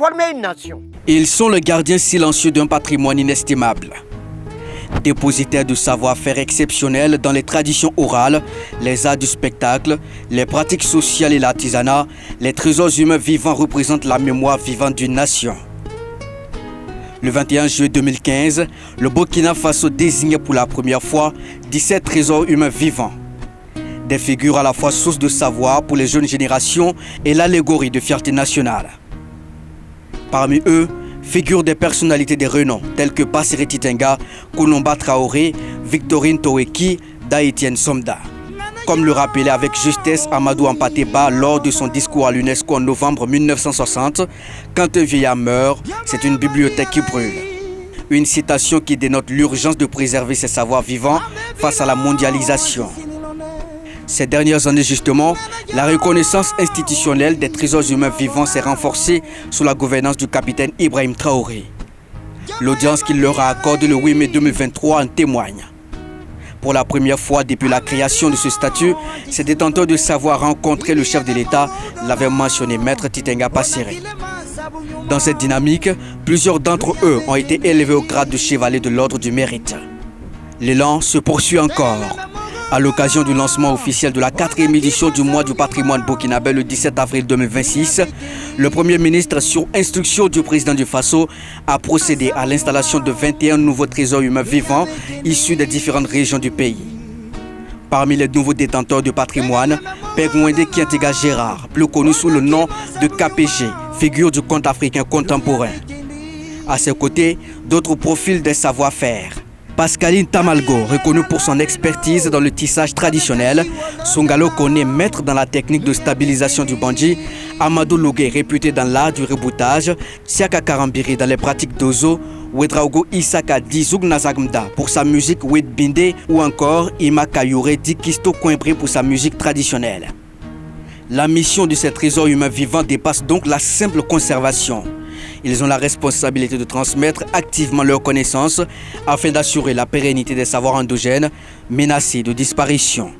former une nation. Ils sont le gardien silencieux d'un patrimoine inestimable. Dépositaires de savoir-faire exceptionnels dans les traditions orales, les arts du spectacle, les pratiques sociales et l'artisanat, les trésors humains vivants représentent la mémoire vivante d'une nation. Le 21 juillet 2015, le Burkina Faso désignait pour la première fois 17 trésors humains vivants. Des figures à la fois source de savoir pour les jeunes générations et l'allégorie de fierté nationale. Parmi eux, figurent des personnalités de renom telles que Bassiré Titenga, Koulomba Traoré, Victorine Toweki, Daïtienne Somda. Comme le rappelait avec justesse Amadou Ampateba lors de son discours à l'UNESCO en novembre 1960, quand un vieillard meurt, c'est une bibliothèque qui brûle. Une citation qui dénote l'urgence de préserver ces savoirs vivants face à la mondialisation. Ces dernières années justement, la reconnaissance institutionnelle des trésors humains vivants s'est renforcée sous la gouvernance du capitaine Ibrahim Traoré. L'audience qu'il leur a accordée le 8 mai 2023 en témoigne. Pour la première fois depuis la création de ce statut, ces détenteurs de savoir rencontré le chef de l'État, l'avait mentionné Maître Titenga Bassiré. Dans cette dynamique, plusieurs d'entre eux ont été élevés au grade de chevalier de l'ordre du mérite. L'élan se poursuit encore. À l'occasion du lancement officiel de la 4e édition du mois du patrimoine burkinabé le 17 avril 2026, le Premier ministre, sur instruction du président du Faso, a procédé à l'installation de 21 nouveaux trésors humains vivants issus des différentes régions du pays. Parmi les nouveaux détenteurs du patrimoine, Père Mwende Kiantiga Gérard, plus connu sous le nom de KPG, figure du conte africain contemporain. À ses côtés, d'autres profils des savoir-faire. Pascaline Tamalgo, reconnue pour son expertise dans le tissage traditionnel, Songalo Kone, maître dans la technique de stabilisation du bandji, Amadou Lougué, réputé dans l'art du reboutage, Siaka Karambiri dans les pratiques d'ozo, Wedraogo Isaka Dizoug Nazagmda pour sa musique Wed Binde ou encore Ima Kayure Dikisto Coimbré pour sa musique traditionnelle. La mission de ces trésors humains vivants dépasse donc la simple conservation. Ils ont la responsabilité de transmettre activement leurs connaissances afin d'assurer la pérennité des savoirs endogènes menacés de disparition.